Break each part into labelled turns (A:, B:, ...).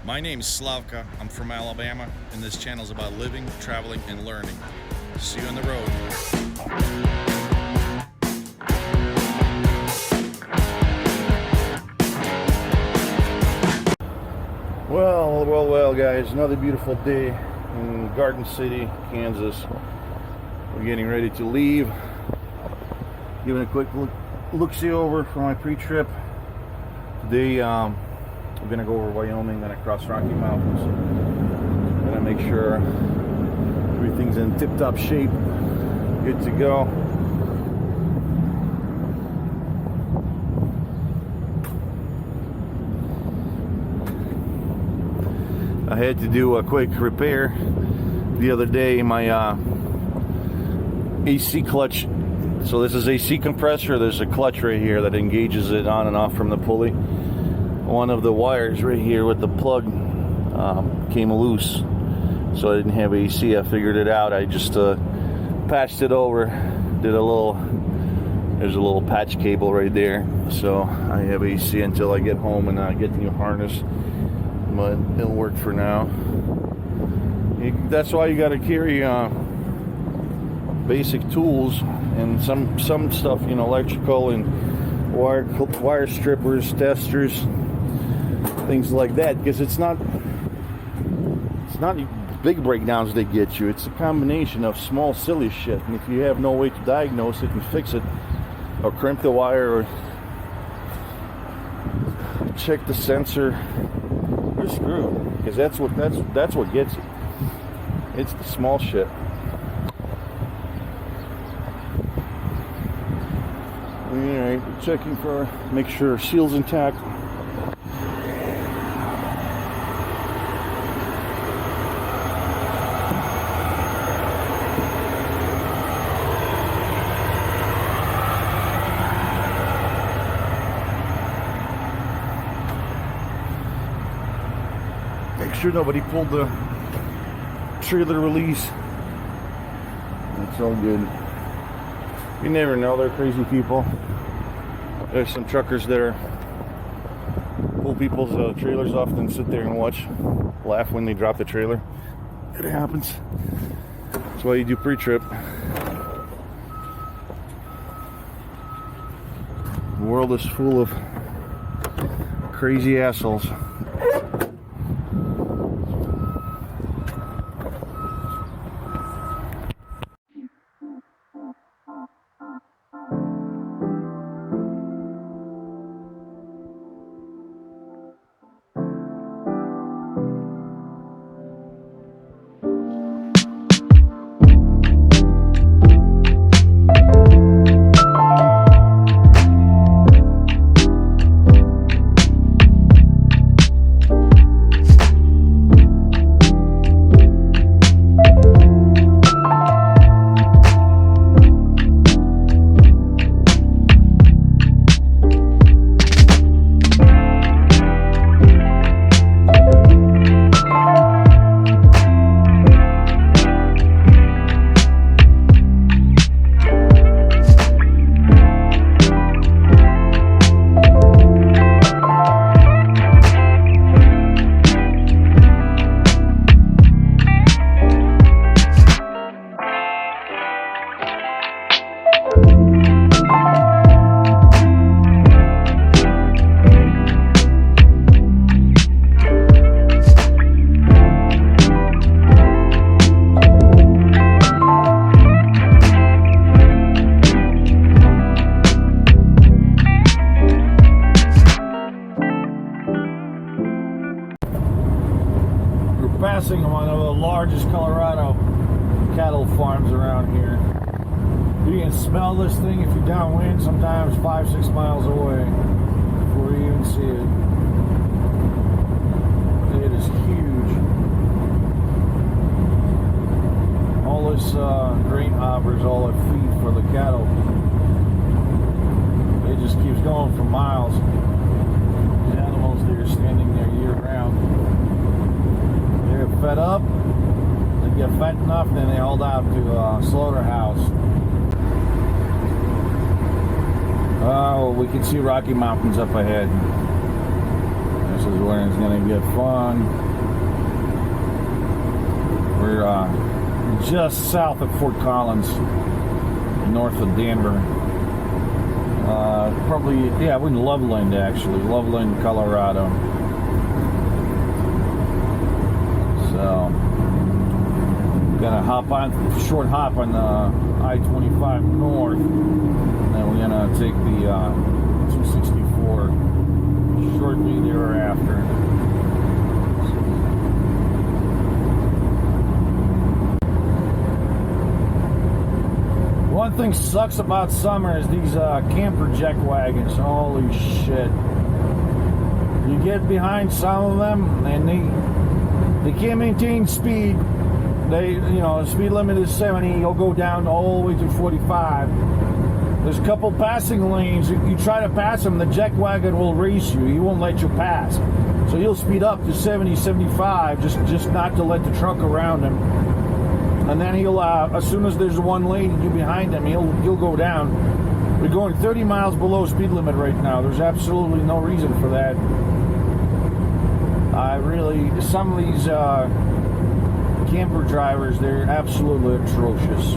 A: My name is Slavka, I'm from Alabama, and this channel is about living, traveling, and learning. See you on the road.
B: Well, guys, another beautiful day in Garden City, Kansas. We're getting ready to leave. Giving a quick look-see over for my pre-trip. Today, we're gonna go over Wyoming, then across Rocky Mountains. Gonna make sure everything's in tip-top shape, good to go. I had to do a quick repair the other day. My AC clutch. So this is AC compressor. There's a clutch right here that engages it on and off from the pulley. One of the wires right here with the plug came loose, so I didn't have AC. I figured it out. I just patched it over. There's a little patch cable right there, so I have AC until I get home and get the new harness. But it'll work for now. That's why you got to carry basic tools and some stuff, you know, electrical and wire strippers, testers, things like that, because it's not big breakdowns that get you. It's a combination of small silly shit, and if you have no way to diagnose it and fix it, or crimp the wire, or check the sensor, you're screwed, because that's what gets you. It's the small shit. Alright, checking for, make sure seal's intact. Make sure nobody pulled the trailer release. It's all good. You never know, they're crazy people. There's some truckers there. Pull people's trailers off and sit there and laugh when they drop the trailer. It happens. That's why you do pre-trip. The world is full of crazy assholes. Passing one of the largest Colorado cattle farms around here. You can smell this thing if you're downwind, sometimes 5-6 miles away before you even see it. It is huge. All this grain hoppers, all the feed for the cattle. It just keeps going for miles. The animals, they're standing there year round. They're fed up, they get fat enough, then they hauled out to a slaughterhouse. We can see Rocky Mountains up ahead. is when it's gonna get fun. We're just south of Fort Collins, north of Denver. Probably, yeah, we're in Loveland actually, Loveland, Colorado. So, gonna hop on, short hop on I-25 north, and then we're gonna take the 264 shortly thereafter. One thing sucks about summer is these camper jack wagons. Holy shit! You get behind some of them, and they can't maintain speed. The speed limit is 70. You'll go down all the way to 45. There's a couple passing lanes. You try to pass them, the jack wagon will race you. He won't let you pass. So you'll speed up to 70, 75, just not to let the truck around him. And then he'll, as soon as there's one lane and you behind him, he'll go down. We're going 30 miles below speed limit right now. There's absolutely no reason for that. Some of these camper drivers, they're absolutely atrocious.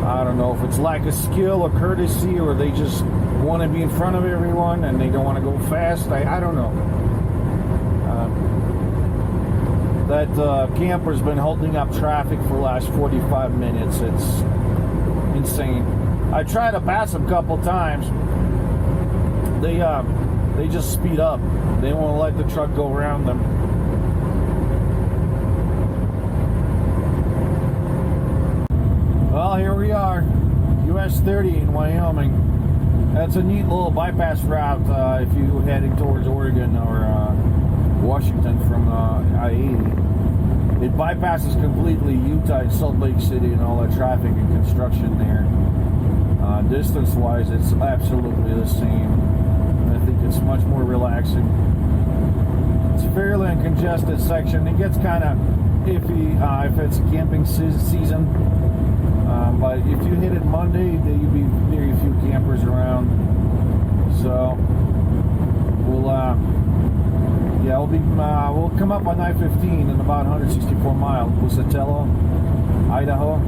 B: I don't know if it's lack of skill or courtesy, or they just want to be in front of everyone and they don't want to go fast. I don't know. That camper's been holding up traffic for the last 45 minutes. It's insane. I tried to pass them a couple times. They just speed up. They won't let the truck go around them. Well, here we are, US30 in Wyoming. That's a neat little bypass route if you're heading towards Oregon or Washington from I-80. It bypasses completely Utah and Salt Lake City and all that traffic and construction there. Distance-wise, it's absolutely the same. I think it's much more relaxing. It's a fairly uncongested section. It gets kind of iffy if it's camping season. But if you hit it Monday, there'll be very few campers around. So we'll come up on I-15 in about 164 miles, Busatello, Idaho.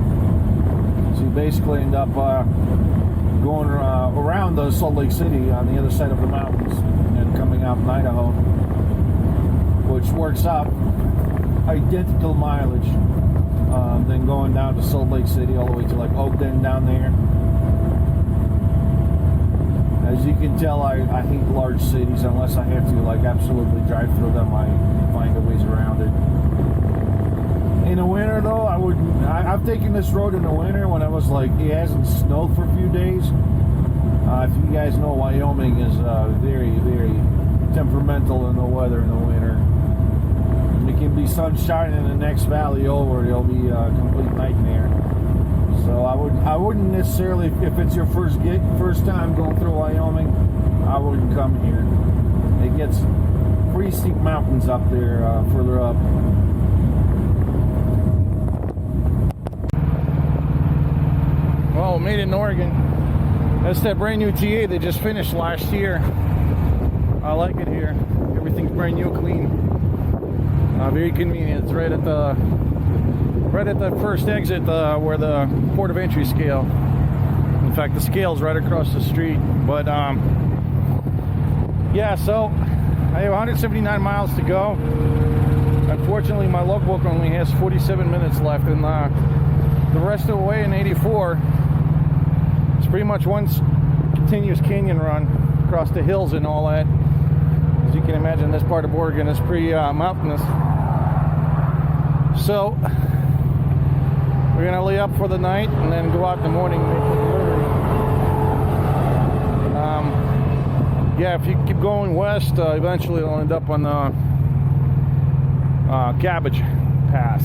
B: So you basically end up going around the Salt Lake City on the other side of the mountains and then coming out in Idaho, which works out identical mileage. Then going down to Salt Lake City all the way to like Ogden down there. As you can tell, I hate large cities unless I have to like absolutely drive through them. I find a ways around it. In the winter though, I wouldn't. I've taken this road in the winter when it was like it hasn't snowed for a few days. If you guys know, Wyoming is very, very temperamental in the weather in the winter. It can be sunshine in the next valley over. It'll be a complete nightmare. So I wouldn't necessarily, if it's your first time going through Wyoming, I wouldn't come here. It gets pretty steep mountains up there, further up. Well, made it in Oregon. That's that brand new TA they just finished last year. I like it here. Everything's brand new, clean. Very convenient. It's right at the first exit where the port of entry scale. In fact, the scale's right across the street. But yeah, so I have 179 miles to go. Unfortunately, my logbook only has 47 minutes left, and the rest of the way in 84, it's pretty much one continuous canyon run across the hills and all that. As you can imagine, this part of Oregon is pretty mountainous. So we're gonna lay up for the night and then go out in the morning. Yeah, if you keep going west, eventually it'll end up on the Cabbage Pass.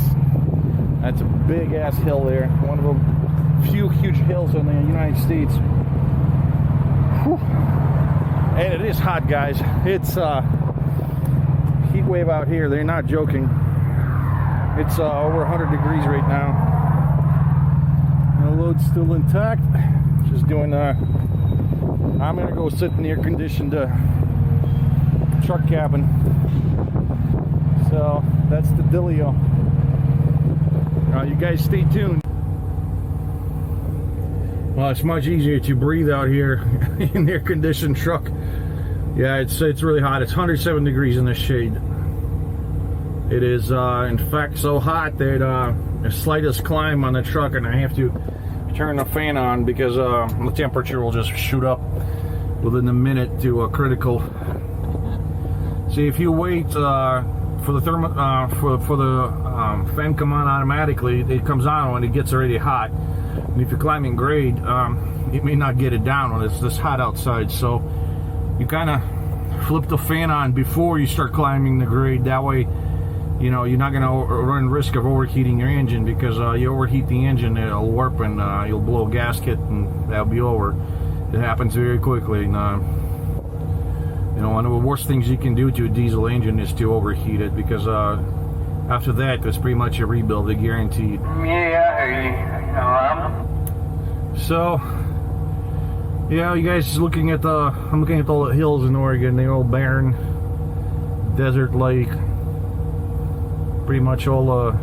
B: That's a big ass hill there. One of the few huge hills in the United States. Whew. And it is hot, guys. It's heat wave out here. They're not joking. It's over 100 degrees right now. The load's still intact. Just doing I'm gonna go sit in the air-conditioned truck cabin. So that's the dealio. You guys stay tuned. Well, it's much easier to breathe out here in the air-conditioned truck. Yeah, it's really hot. It's 107 degrees in the shade. It is, in fact, so hot that the slightest climb on the truck, and I have to turn the fan on because the temperature will just shoot up within a minute to critical. See, if you wait for the fan come on automatically, it comes on when it gets already hot. And if you're climbing grade, it may not get it down when it's this hot outside. So you kind of flip the fan on before you start climbing the grade. That way, you know, you're not going to run risk of overheating your engine, because you overheat the engine, it'll warp and you'll blow a gasket and that'll be over. It happens very quickly. And, you know, one of the worst things you can do to a diesel engine is to overheat it, because after that, it's pretty much a rebuild, guaranteed. So, yeah, you guys I'm looking at all the hills in Oregon, the old barren desert lake. Pretty much all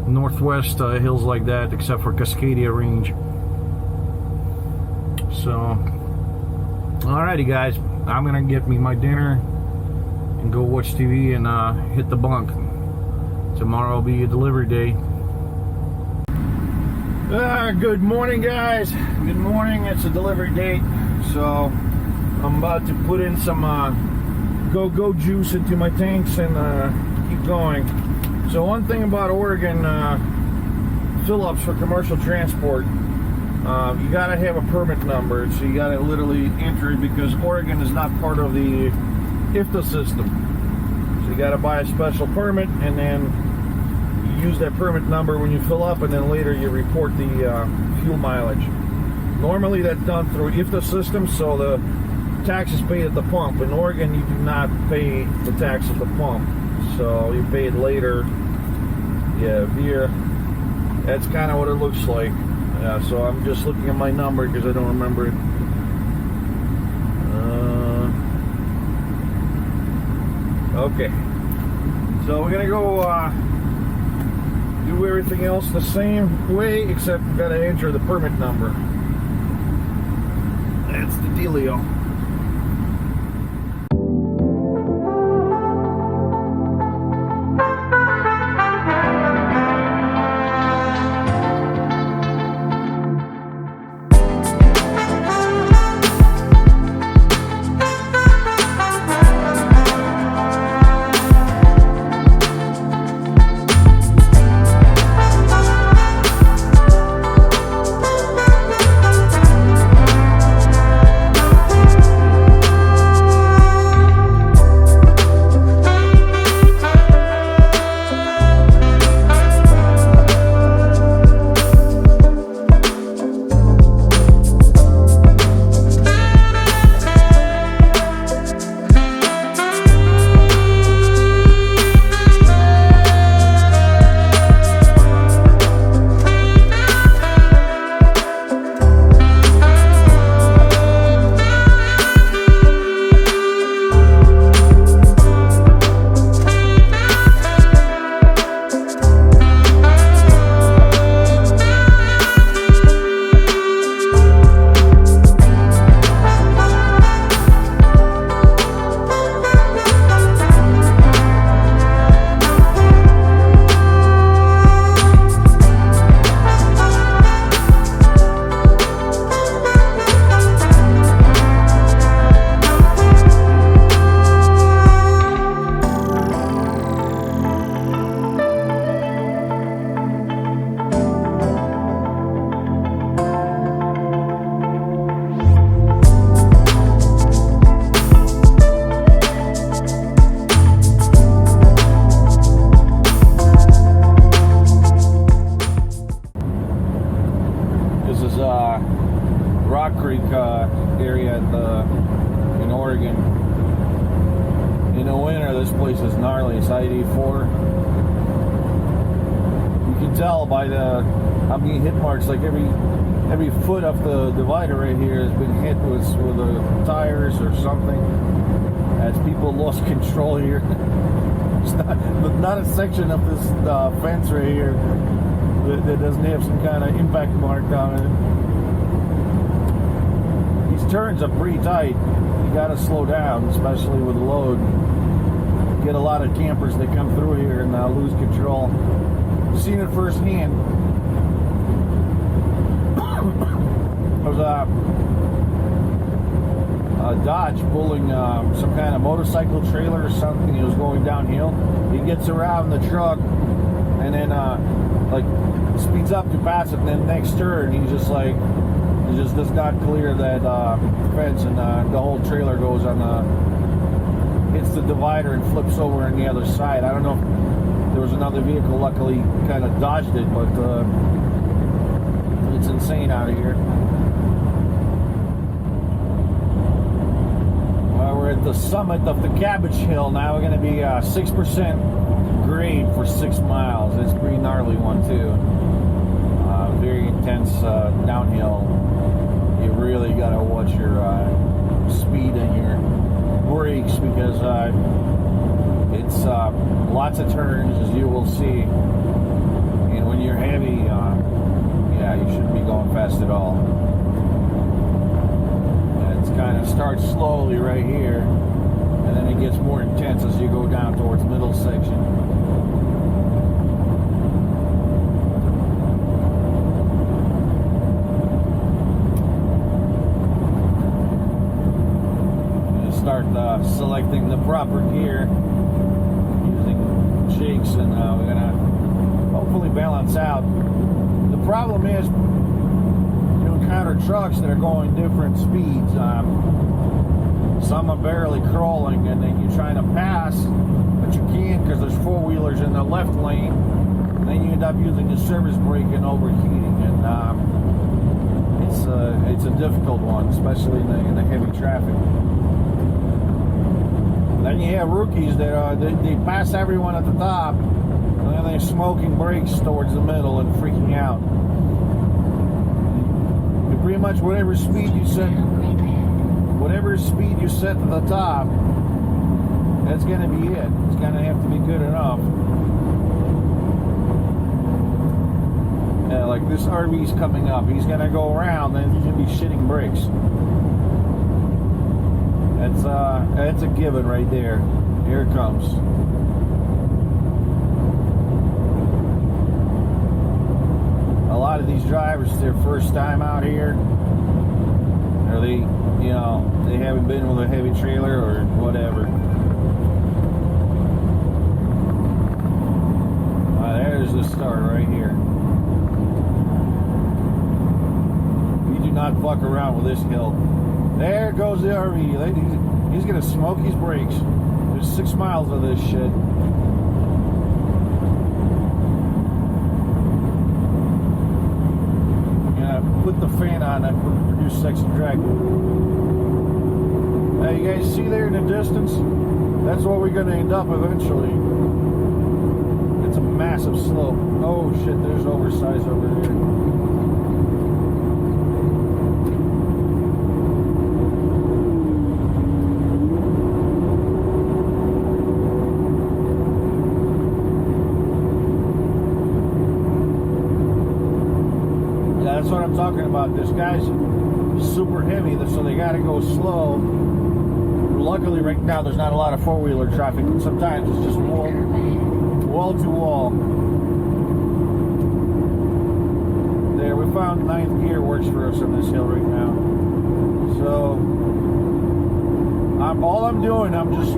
B: northwest hills like that, except for Cascadia Range. So, alrighty guys, I'm gonna get me my dinner and go watch TV and hit the bunk. Tomorrow will be a delivery day. Good morning guys, good morning. It's a delivery date, so I'm about to put in some go-go juice into my tanks and keep going. So one thing about Oregon fill-ups for commercial transport, you gotta have a permit number, so you gotta literally enter it, because Oregon is not part of the IFTA system. So you gotta buy a special permit, and then you use that permit number when you fill up, and then later you report the fuel mileage. Normally that's done through IFTA system, so the tax is paid at the pump. In Oregon, you do not pay the tax at the pump, so you pay it later. Yeah, beer. That's kind of what it looks like. So I'm just looking at my number because I don't remember it. Okay. So we're gonna go do everything else the same way, except we gotta enter the permit number. That's the dealio. area in Oregon. In the winter, this place is gnarly. It's I-84. You can tell by how many hit marks. Like every foot of the divider right here has been hit with the tires or something. as people lost control here. It's not a section of this fence right here that doesn't have some kind of impact mark on it. These turns are pretty tight. You gotta slow down, especially with load. You get a lot of campers that come through here and lose control. I've seen it firsthand. There was a Dodge pulling some kind of motorcycle trailer or something. He was going downhill. He gets around the truck and then like speeds up to pass it, and then next turn he just does not clear that fence, and the whole trailer goes on hits the divider and flips over on the other side. I don't know if there was another vehicle, luckily kind of dodged it, but it's insane out of here. We're at the summit of the Cabbage Hill now. We're going to be 6% grade for 6 miles. It's a pretty gnarly one too. Very intense downhill. You really got to watch your speed and your brakes, because it's lots of turns, as you will see. And when you're heavy, yeah, you shouldn't be going fast at all. Kind of starts slowly right here, and then it gets more intense as you go down towards middle section. You start selecting the proper gear using shakes, and we're gonna hopefully balance out. The problem is, encounter trucks that are going different speeds. Some are barely crawling, and then you're trying to pass, but you can't because there's four-wheelers in the left lane, and then you end up using the service brake and overheating, and it's a difficult one, especially in the heavy traffic. Then you have rookies that they pass everyone at the top, and then they're smoking brakes towards the middle and freaking out. Pretty much whatever speed you set to the top, that's going to be it. It's going to have to be good enough. Yeah, like this RV's coming up. He's going to go around, and he's going to be shitting brakes. That's a given right there. Here it comes. A lot of these drivers, it's their first time out here, or they haven't been with a heavy trailer or whatever. There's the start right here. You do not fuck around with this hill. There goes the RV. He's gonna smoke his brakes. There's 6 miles of this shit. Put the fan on that produce sex and drag. Hey, you guys see there in the distance? That's where we're going to end up eventually. It's a massive slope. Oh shit, there's oversized over there. That's what I'm talking about. This guy's super heavy, so they got to go slow. Luckily, right now, there's not a lot of four-wheeler traffic. Sometimes it's just wall to wall. There, we found 9th gear works for us on this hill right now. So, all I'm doing, I'm just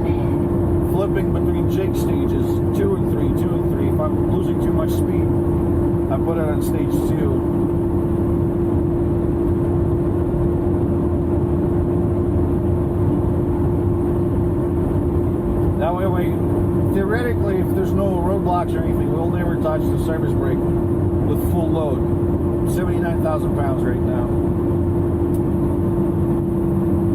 B: flipping between jig stages, 2 and 3, 2 and 3. If I'm losing too much speed, I put it on stage 2. That way, theoretically, if there's no roadblocks or anything, we'll never touch the service brake with full load. 79,000 pounds right now.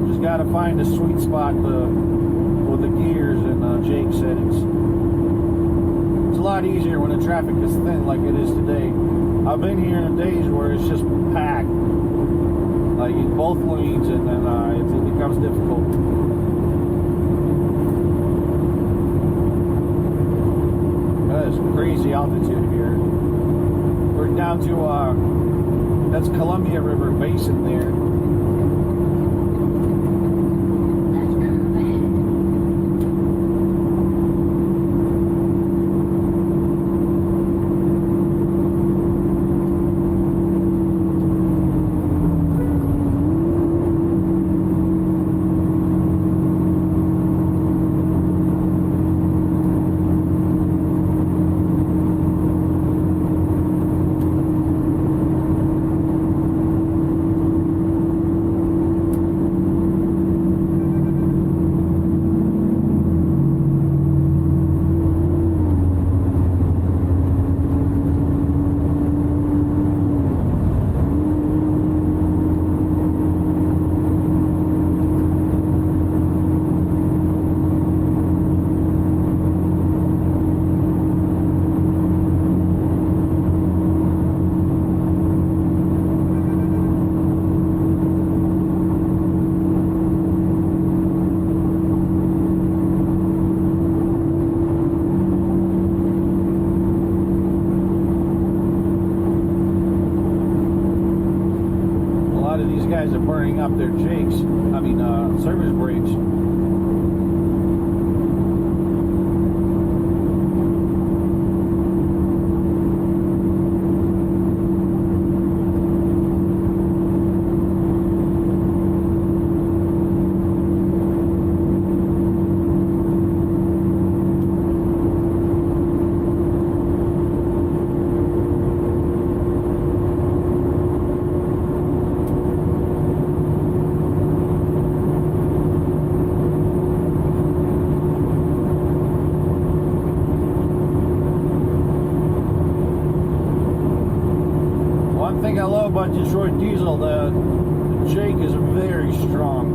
B: Just got to find a sweet spot with the gears and jake settings. It's a lot easier when the traffic is thin like it is today. I've been here in days where it's just packed, like in both lanes, and then it becomes difficult.
C: crazy altitude here. We're down to, that's Columbia River Basin there. Guys are burning up their jakes, service brakes. Thing I love about Detroit diesel, the jake is very strong.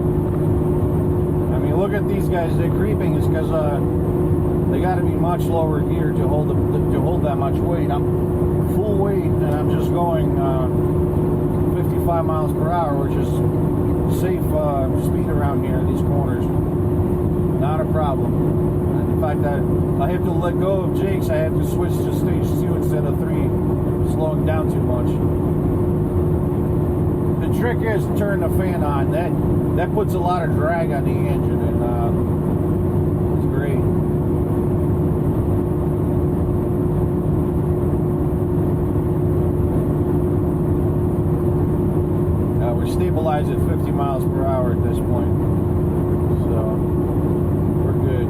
C: I mean, look at these guys, they're creeping. It's because they got to be much lower gear to hold that much weight. I'm full weight and I'm just going 55 miles per hour, which is safe speed around here in these corners. Not a problem. In fact, I have to let go of jakes. I have to switch to stage 2 instead of 3, slowing down too much. The trick is to turn the fan on. That puts a lot of drag on the engine, and it's great. We're stabilized at 50 miles per hour at this point, so we're good.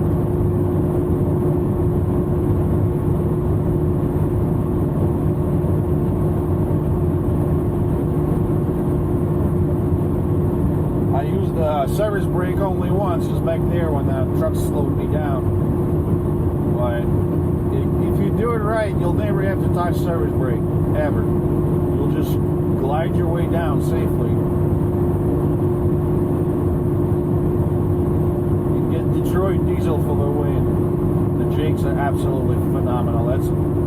C: Service brake only once, just back there when the truck slowed me down. But if you do it right, you'll never have to touch service brake, ever. You'll just glide your way down safely. You get Detroit diesel for the win. The jakes are absolutely phenomenal.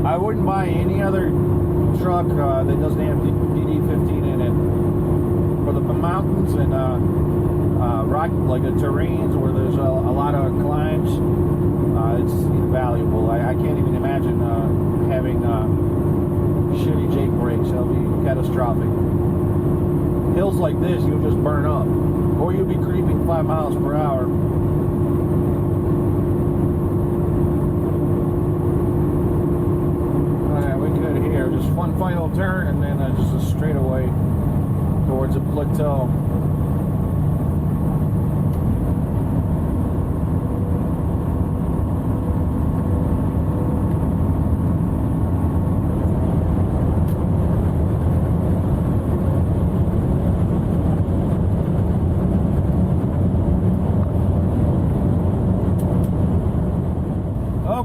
C: I wouldn't buy any other truck that doesn't have DD15 in it. For the mountains and rock, like the terrains where there's a lot of climbs, it's invaluable. I can't even imagine having shitty jake brakes. That'll be catastrophic. Hills like this, you'll just burn up, or you'll be creeping 5 miles per hour. Alright, we're good here. Just one final turn and then just a straightaway towards a plateau.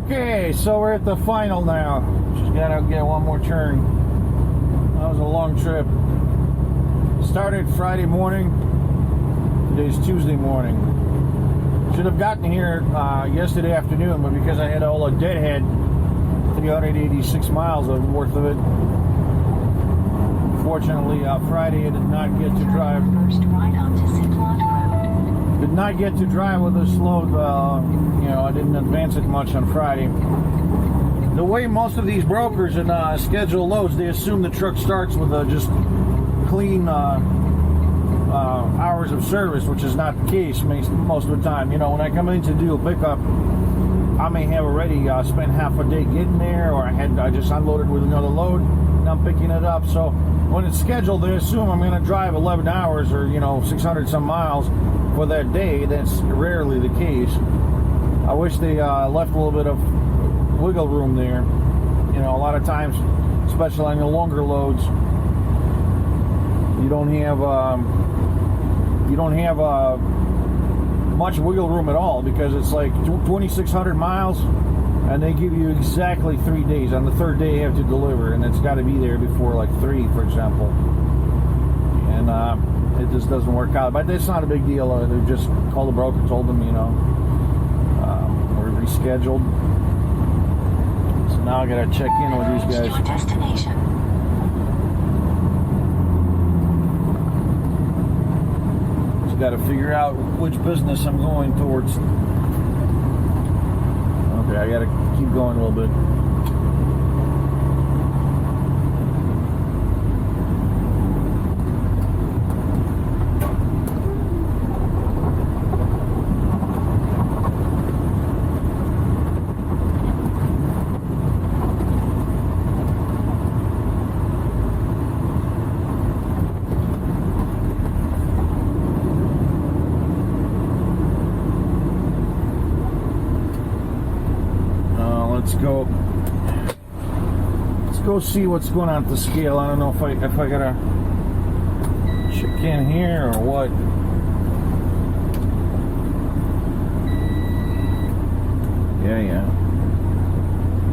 C: Okay, so we're at the final now. Just gotta get one more turn. That was a long trip. Started Friday morning. Today's Tuesday morning. Should have gotten here yesterday afternoon, but because I had all a deadhead, 386 miles worth of it. Unfortunately, Friday I did not get to drive. Did not get to drive with a slow. I didn't advance it much on Friday. the way most of these brokers and schedule loads, they assume the truck starts with just clean hours of service, which is not the case most of the time. You know, when I come in to do a pickup, I may have already spent half a day getting there, or I just unloaded with another load and I'm picking it up. So when it's scheduled, they assume I'm going to drive 11 hours or 600 some miles for that day. That's rarely the case. I wish they left a little bit of wiggle room there. You know, a lot of times, especially on the longer loads, you don't have much wiggle room at all, because it's like 2,600 miles and they give you exactly 3 days. On the third day you have to deliver, and it's got to be there before like 3, for example, and it just doesn't work out. But that's not a big deal. They just called the broker, told them we're rescheduled. So now I gotta check in with these guys.
D: Your destination.
C: Got to figure out which business I'm going towards. Okay, I got to keep going a little bit. Let's go see what's going on at the scale. I don't know if I gotta check in here or what. Yeah.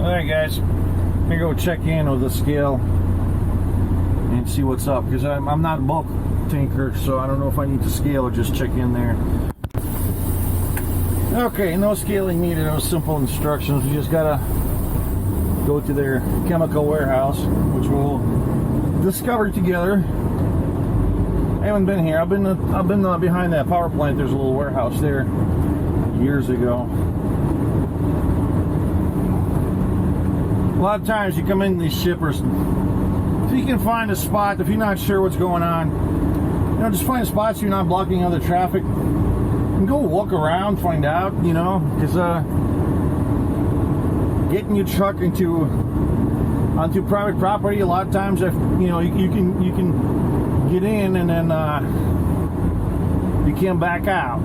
C: Alright guys, I'm gonna go check in with the scale and see what's up, because I'm not a bulk tanker, so I don't know if I need to scale or just check in there. Okay, no scaling needed. Those simple instructions. We just gotta go to their chemical warehouse, which we'll discover together. I haven't been here. I've been behind that power plant. There's a little warehouse there years ago. A lot of times you come in these shippers, if you can find a spot, if you're not sure what's going on, just find spots so you're not blocking other traffic. And go walk around, find out, because getting your truck onto private property, a lot of times, you can get in and then you can't back out.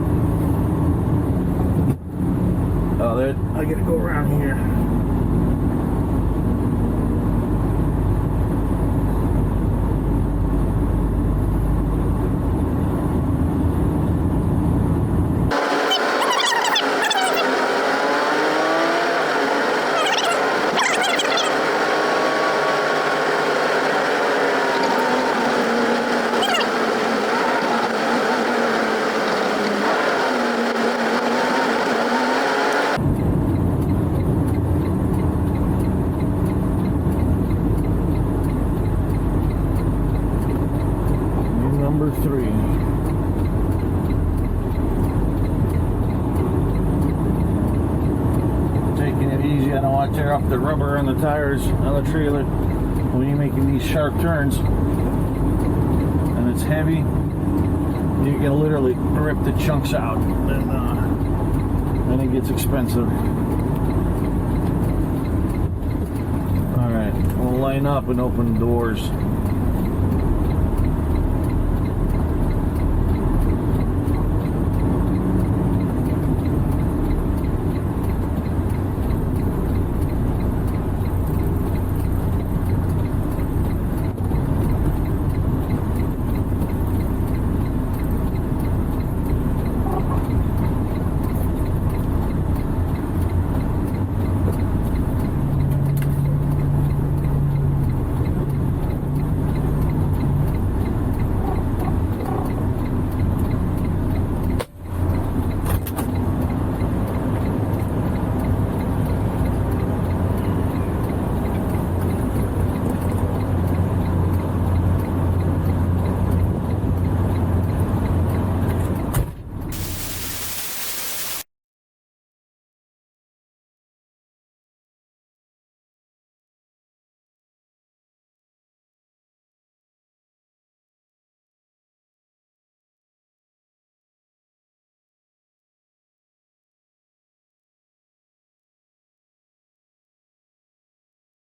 C: Oh, I gotta go around here. Number 3. Taking it easy. I don't want to tear up the rubber on the tires on the trailer when you're making these sharp turns. And it's heavy. You can literally rip the chunks out, and then it gets expensive. All right, we'll line up and open the doors.